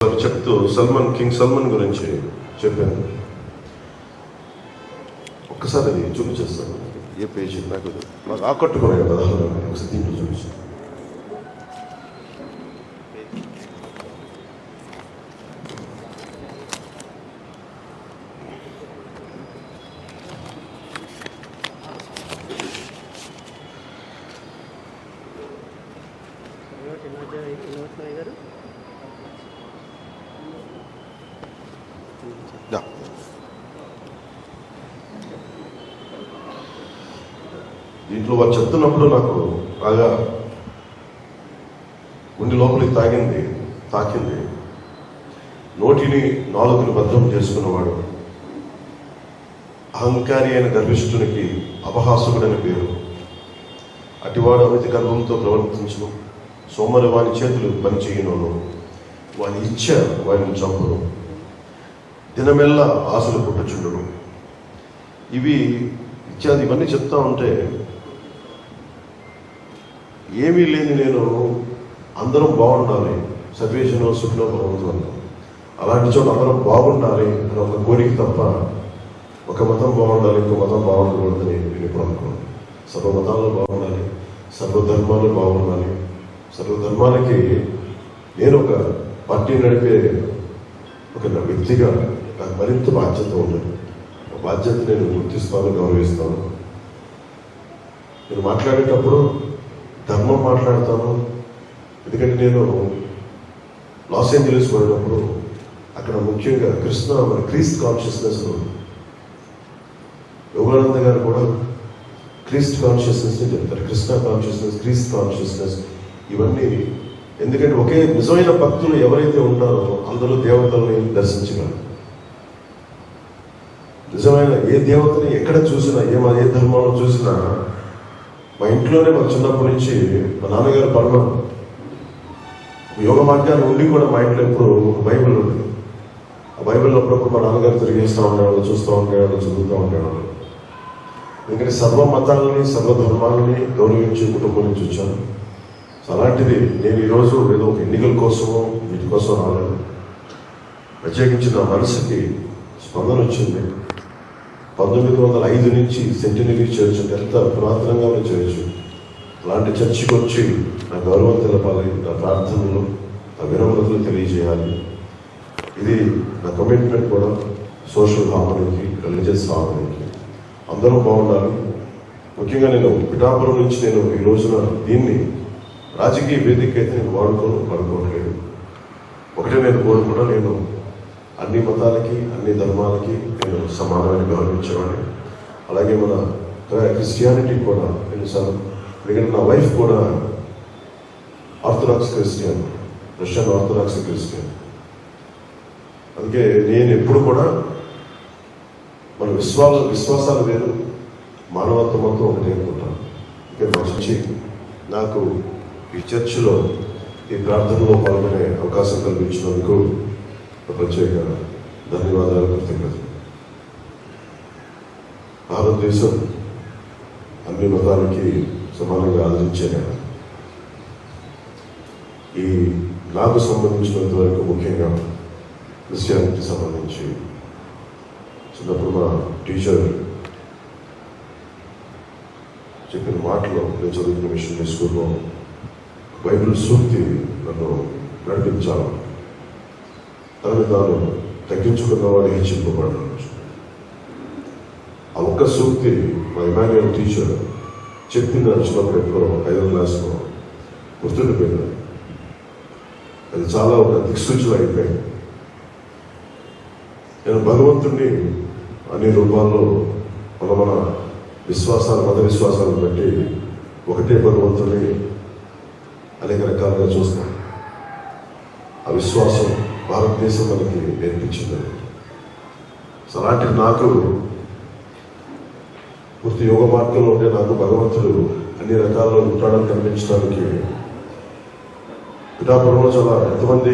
చెప్తూ కింగ్ సల్మాన్ గురించి చెప్పాను. ఒక్కసారి అది చూపించేస్తాను. ఏ పేజీ నాకు ఆకట్టుకున్నాయి కదా, ఒకసారి దీంట్లో చూపించాను. దీంట్లో వారు చెప్తున్నప్పుడు నాకు బాగా ఉండి లోపలికి తాకింది. నోటిని నాలుగుని భద్రం చేసుకున్నవాడు, అహంకారి అయిన గర్విష్ఠునికి అపహాసుకుడని పేరు. అటివాడు అమితి గర్వంతో ప్రవర్తించును, సోమరి వాని చేతులు పనిచేయను, వాని ఇచ్చ వారిని చంపును, దినమెల్లా ఆశలు పుట్టుచుండును. ఇవన్నీ చెప్తా ఉంటే ఏమీ లేని నేను అందరం బాగుండాలి, సర్వేజనో సుఖనో భగవంతుడు, అలాంటి చోట అందరం బాగుండాలి అని ఒక కోరిక తప్ప ఒక మతం బాగుండాలి ఇంకో మతం బాగుండకూడదని నేను ఇప్పుడు అనుకున్నాను. సర్వ మతాలు బాగుండాలి, సర్వధర్మాలు బాగుండాలి. సర్వధర్మాలకి నేను ఒక పార్టీ నడిపే ఒక వ్యక్తిగా నాకు మరింత బాధ్యత ఉండదు. ఆ బాధ్యత నేను గుర్తిస్తాను, గౌరవిస్తాను. నేను మాట్లాడేటప్పుడు ధర్మం మాట్లాడతాను. ఎందుకంటే నేను లాస్ ఏంజలీస్ వెళ్ళినప్పుడు అక్కడ ముఖ్యంగా క్రీస్తు కాన్షియస్నెస్, యోగానంద గారు కూడా క్రీస్తు కాన్షియస్నెస్ చెప్తారు. కృష్ణ కాన్షియస్నెస్, క్రీస్తు కాన్షియస్నెస్, ఇవన్నీ ఎందుకంటే ఒకే నిజమైన భక్తులు ఎవరైతే ఉన్నారో అందరూ దేవతల్ని దర్శించగలరు. నిజమైన ఏ దేవతని ఎక్కడ చూసినా, ఏ ధర్మంలో చూసినా, మా ఇంట్లోనే మా చిన్నప్పటి నుంచి మా నాన్నగారు పడడం యోగ మార్గాన్ని ఉండి కూడా మా ఇంట్లో ఎప్పుడు బైబిల్ ఉంది. ఆ బైబిల్ అప్పుడప్పుడు మా నాన్నగారు తిరిగేస్తూ ఉండేవాళ్ళు, చూస్తూ ఉండేవాళ్ళు, చదువుతూ ఉండేవాళ్ళు. ఎందుకంటే సర్వ మతాలని, సర్వధర్మాలని గౌరవించి కుటుంబం నుంచి వచ్చాను. అలాంటిది నేను ఈరోజు ఏదో ఒక ఎన్నికల కోసమో వీటి కోసం రాలేదు. ప్రత్యేకించి నా మనసుకి స్పందన వచ్చింది. 1905 నుంచి సెంటినరీ చర్చ్, ఎంత పురాతనంగా ఉన్న చర్చ్, అలాంటి చర్చికి వచ్చి నా గౌరవం తెలపాలి, నా ప్రార్థనలు, నా వినమ్రతలు తెలియజేయాలి. ఇది నా కమిట్మెంట్ కూడా సోషల్ హార్మనీకి, రిలీజియస్ హార్మనీకి. అందరూ బాగుండాలి. ముఖ్యంగా నేను పిఠాపురం నుంచి నేను ఈ రోజున దీన్ని రాజకీయ వేదిక అయితే నేను వాడుకోవట్లేదు. ఒకటే నేను కోరుకున్నా, నేను అన్ని మతాలకి, అన్ని ధర్మాలకి నేను సమానమైన గౌరవించేవాడిని. అలాగే మన క్రిస్టియానిటీ కూడా నేను ఎందుకంటే నా వైఫ్ కూడా orthodox Christian, Russian orthodox Christian. అందుకే నేను ఎప్పుడు కూడా మన విశ్వాసాలు వేరు, మానవత్వంతో ఒకటి అనుకుంటాను. ఇక్కడ మంచి నాకు ఈ చర్చిలో ఈ ప్రార్థనలో పాల్గొనే అవకాశం కల్పించినందుకు ప్రత్యేక ధన్యవాదాలు, కృతజ్ఞతలు. భారతదేశం అన్ని మతాలకి సమానంగా ఆదరించే ఈ నాకు సంబంధించినంత వరకు ముఖ్యంగా క్రిస్టియానిటీ సంబంధించి చిన్నప్పుడు మా టీచర్ చెప్పిన మాటలో నేను చదువుకున్న మిషనరీ స్కూల్లో బైబిల్ సూక్తి నన్ను నడిపించాలి. తనని తాను తగ్గించుకున్నవాడు హెచ్చింపబడ్డాడు. ఆ ఒక్క సూక్తి మా ఇమాన్యుయల్ టీచర్ చెప్పింది చిన్నప్పుడు ఎప్పుడో 5వ క్లాస్లో గుర్తుండిపోయింది. అది చాలా ఒక దిక్సూచన అయిపోయింది. నేను భగవంతుడిని అన్ని రూపాల్లో మన మత విశ్వాసాలను బట్టి ఒకటే భగవంతుడిని అనేక రకాలుగా చూస్తాం. ఆ విశ్వాసం భారతదేశం మనకి నేర్పించింది. అలాంటి నాకు పూర్తి యోగ మార్గంలో ఉండే నాకు భగవంతుడు అన్ని రకాల్లో ఉంటాడని కనిపించడానికి పిఠాపురంలో చాలా ఎంతమంది